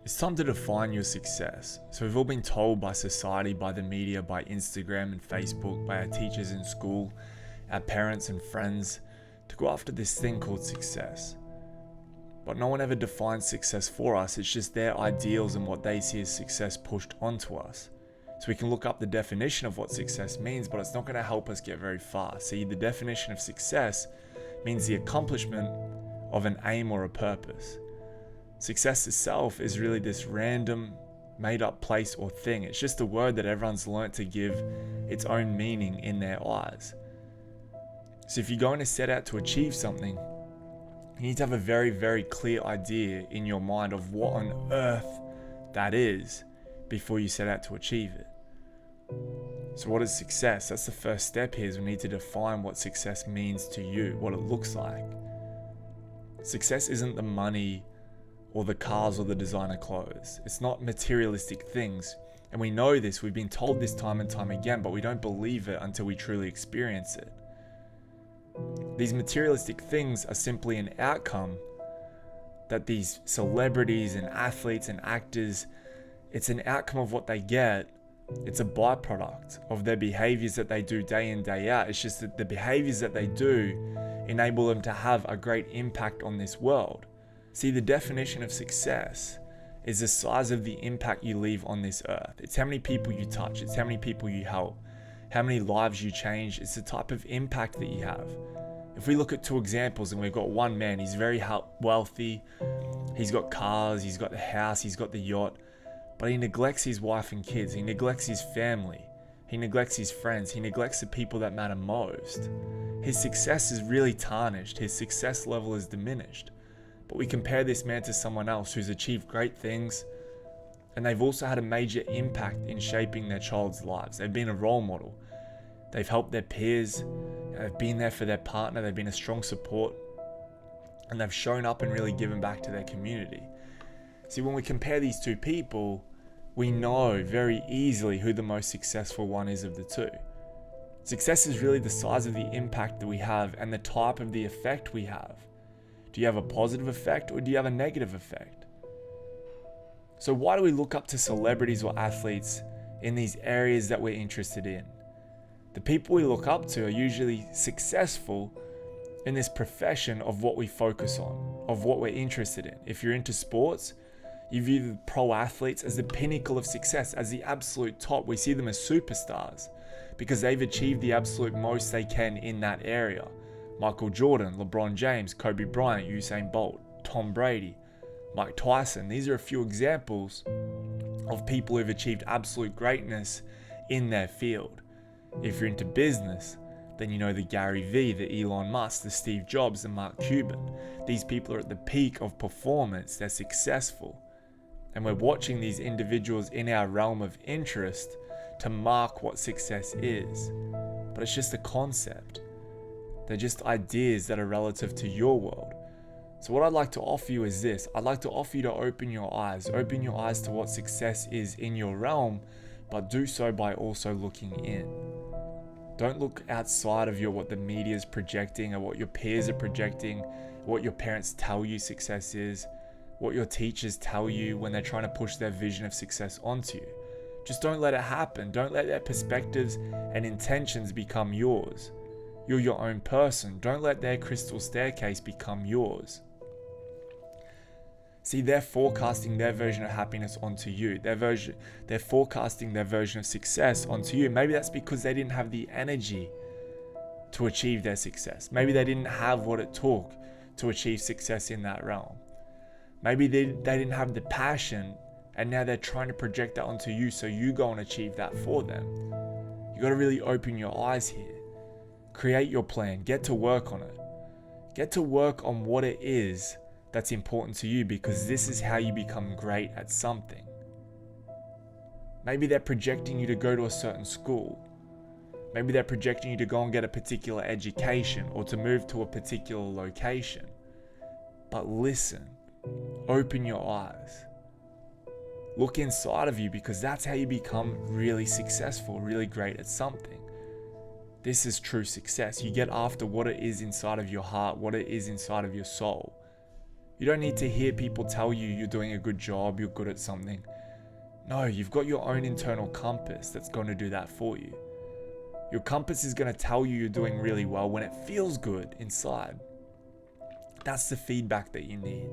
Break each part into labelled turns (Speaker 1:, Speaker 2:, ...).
Speaker 1: It's time to define your success. So we've all been told by society, by the media, by Instagram and Facebook, by our teachers in school, our parents and friends, to go after this thing called success. But no one ever defines success for us. It's just their ideals and what they see as success pushed onto us. So we can look up the definition of what success means, but it's not going to help us get very far. See, the definition of success means the accomplishment of an aim or a purpose. Success itself is really this random, made-up place or thing. It's just a word that everyone's learnt to give its own meaning in their eyes. So if you're going to set out to achieve something, you need to have a very, very clear idea in your mind of what on earth that is before you set out to achieve it. So what is success? That's the first step here, is we need to define what success means to you, what it looks like. Success isn't the money or the cars or the designer clothes. It's not materialistic things. And we know this, we've been told this time and time again, but we don't believe it until we truly experience it. These materialistic things are simply an outcome that these celebrities and athletes and actors, it's an outcome of what they get. It's a byproduct of their behaviors that they do day in, day out. It's just that the behaviors that they do enable them to have a great impact on this world. See, the definition of success is the size of the impact you leave on this earth. It's how many people you touch. It's how many people you help. How many lives you change. It's the type of impact that you have. If we look at two examples, and we've got one man, he's very wealthy. He's got cars, he's got the house, he's got the yacht, but he neglects his wife and kids. He neglects his family. He neglects his friends. He neglects the people that matter most. His success is really tarnished. His success level is diminished. But we compare this man to someone else who's achieved great things, and they've also had a major impact in shaping their child's lives. They've been a role model. They've helped their peers. They've been there for their partner. They've been a strong support, and they've shown up and really given back to their community. See, when we compare these two people, we know very easily who the most successful one is of the two. Success is really the size of the impact that we have and the type of the effect we have. Do you have a positive effect or do you have a negative effect? So why do we look up to celebrities or athletes in these areas that we're interested in? The people we look up to are usually successful in this profession of what we focus on, of what we're interested in. If you're into sports, you view the pro athletes as the pinnacle of success, as the absolute top. We see them as superstars because they've achieved the absolute most they can in that area. Michael Jordan, LeBron James, Kobe Bryant, Usain Bolt, Tom Brady, Mike Tyson. These are a few examples of people who've achieved absolute greatness in their field. If you're into business, then you know the Gary Vee, the Elon Musk, the Steve Jobs, the Mark Cuban. These people are at the peak of performance. They're successful. And we're watching these individuals in our realm of interest to mark what success is. But it's just a concept. They're just ideas that are relative to your world. So what I'd like to offer you is this. I'd like to offer you to open your eyes to what success is in your realm, but do so by also looking in. Don't look outside of what the media is projecting or what your peers are projecting, what your parents tell you success is, what your teachers tell you when they're trying to push their vision of success onto you. Just don't let it happen. Don't let their perspectives and intentions become yours. You're your own person. Don't let their crystal staircase become yours. See, they're forecasting their version of happiness onto you. They're forecasting their version of success onto you. Maybe that's because they didn't have the energy to achieve their success. Maybe they didn't have what it took to achieve success in that realm. Maybe they didn't have the passion, and now they're trying to project that onto you so you go and achieve that for them. You got to really open your eyes here. Create your plan. Get to work on it. Get to work on what it is that's important to you, because this is how you become great at something. Maybe they're projecting you to go to a certain school. Maybe they're projecting you to go and get a particular education or to move to a particular location. But listen, open your eyes. Look inside of you, because that's how you become really successful, really great at something. This is true success. You get after what it is inside of your heart, what it is inside of your soul. You don't need to hear people tell you you're doing a good job, you're good at something. No, you've got your own internal compass that's going to do that for you. Your compass is going to tell you you're doing really well when it feels good inside. That's the feedback that you need.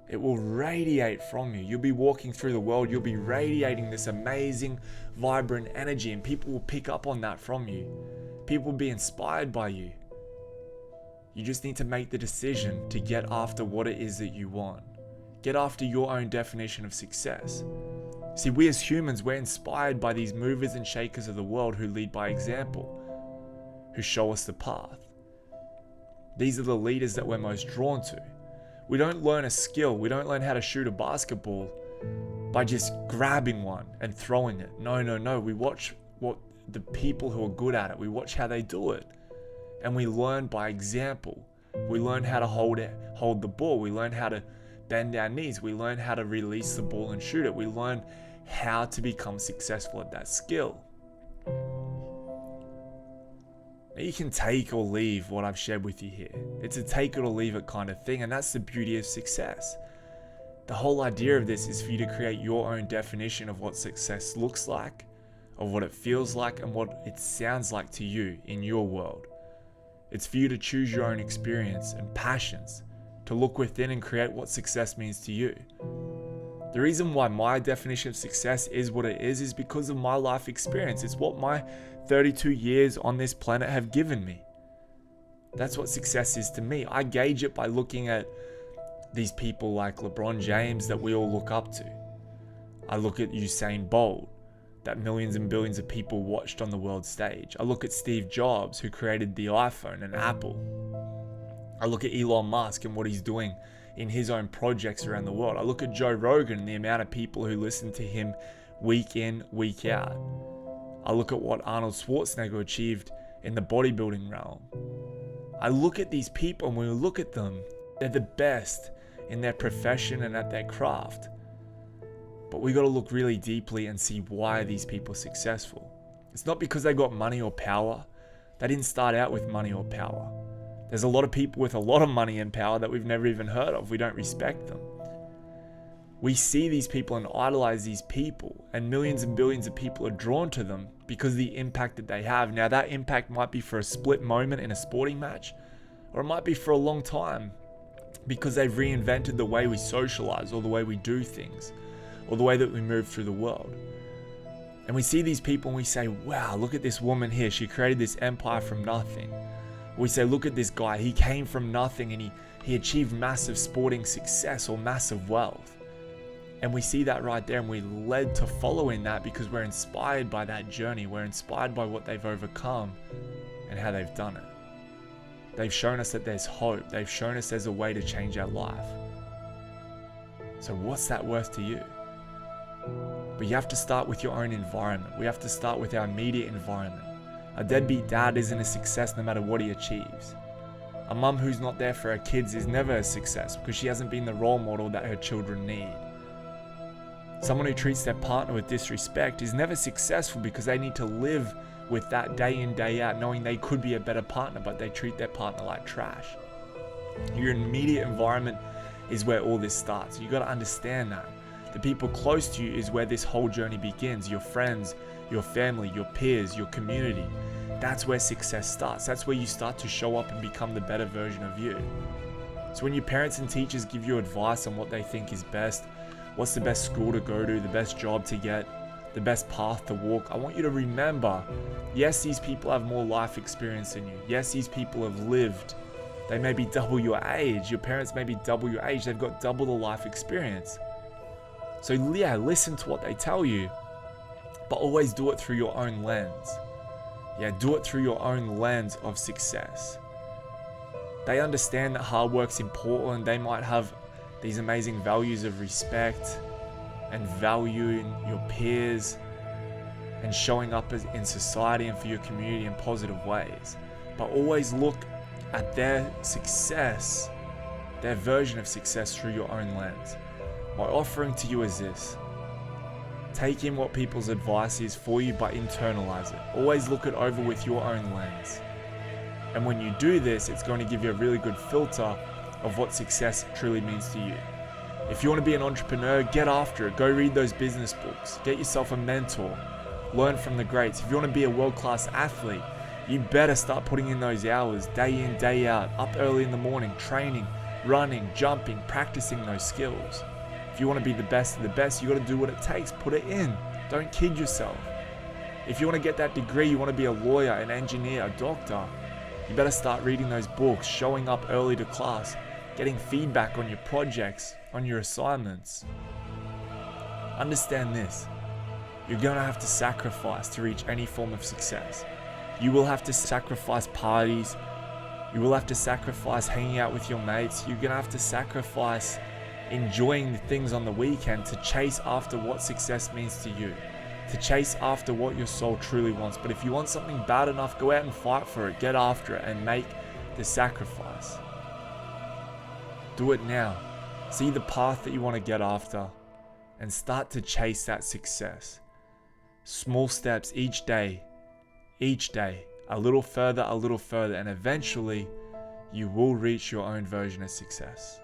Speaker 1: It will radiate from you. You'll be walking through the world, you'll be radiating this amazing, vibrant energy, and people will pick up on that from you. People will be inspired by you. You just need to make the decision to get after what it is that you want. Get after your own definition of success. See, we as humans, we're inspired by these movers and shakers of the world who lead by example, who show us the path. These are the leaders that we're most drawn to. We don't learn a skill. We don't learn how to shoot a basketball by just grabbing one and throwing it. No. We watch what the people who are good at it. We watch how they do it. And we learn by example. We learn how to hold the ball. We learn how to bend our knees. We learn how to release the ball and shoot it. We learn how to become successful at that skill. Now, you can take or leave what I've shared with you here. It's a take it or leave it kind of thing, and that's the beauty of success. The whole idea of this is for you to create your own definition of what success looks like, of what it feels like, and what it sounds like to you in your world. It's for you to choose your own experience and passions, to look within and create what success means to you. The reason why my definition of success is what it is because of my life experience. It's what my 32 years on this planet have given me. That's what success is to me. I gauge it by looking at these people like LeBron James that we all look up to. I look at Usain Bolt, that millions and billions of people watched on the world stage. I look at Steve Jobs, who created the iPhone and Apple. I look at Elon Musk and what he's doing in his own projects around the world. I look at Joe Rogan and the amount of people who listen to him week in, week out. I look at what Arnold Schwarzenegger achieved in the bodybuilding realm. I look at these people, and when we look at them, they're the best in their profession and at their craft. But we got to look really deeply and see why these people are successful. It's not because they got money or power. They didn't start out with money or power. There's a lot of people with a lot of money and power that we've never even heard of. We don't respect them. We see these people and idolize these people, and millions and billions of people are drawn to them because of the impact that they have. Now, that impact might be for a split moment in a sporting match, or it might be for a long time because they've reinvented the way we socialize, or the way we do things, or the way that we move through the world. And we see these people and we say, wow, look at this woman here. She created this empire from nothing. We say, look at this guy. He came from nothing and he achieved massive sporting success or massive wealth. And we see that right there, and we're led to follow in that because we're inspired by that journey. We're inspired by what they've overcome and how they've done it. They've shown us that there's hope. They've shown us there's a way to change our life. So what's that worth to you? But you have to start with your own environment. We have to start with our immediate environment. A deadbeat dad isn't a success no matter what he achieves. A mum who's not there for her kids is never a success because she hasn't been the role model that her children need. Someone who treats their partner with disrespect is never successful because they need to live with that day in, day out, knowing they could be a better partner, but they treat their partner like trash. Your immediate environment is where all this starts. You got to understand that. The people close to you is where this whole journey begins. Your friends, your family, your peers, your community. That's where success starts. That's where you start to show up and become the better version of you. So when your parents and teachers give you advice on what they think is best, what's the best school to go to, the best job to get, the best path to walk, I want you to remember, yes, these people have more life experience than you. Yes, these people have lived. They may be double your age. Your parents may be double your age. They've got double the life experience. So yeah, listen to what they tell you, but always do it through your own lens. Yeah, do it through your own lens of success. They understand that hard work's important. They might have these amazing values of respect and valuing your peers and showing up in society and for your community in positive ways. But always look at their success, their version of success through your own lens. My offering to you is this. Take in what people's advice is for you, but internalize it. Always look it over with your own lens. And when you do this, it's going to give you a really good filter of what success truly means to you. If you want to be an entrepreneur, get after it. Go read those business books. Get yourself a mentor. Learn from the greats. If you want to be a world-class athlete, you better start putting in those hours, day in, day out, up early in the morning, training, running, jumping, practicing those skills. If you want to be the best of the best, you got to do what it takes. Put it in. Don't kid yourself. If you want to get that degree, you want to be a lawyer, an engineer, a doctor, you better start reading those books, showing up early to class, getting feedback on your projects, on your assignments. Understand this. You're going to have to sacrifice to reach any form of success. You will have to sacrifice parties. You will have to sacrifice hanging out with your mates. You're going to have to sacrifice enjoying the things on the weekend to chase after what success means to you, to chase after what your soul truly wants. But if you want something bad enough, go out and fight for it, get after it, and make the sacrifice. Do it now. See the path that you want to get after and start to chase that success. Small steps each day, a little further, and eventually you will reach your own version of success.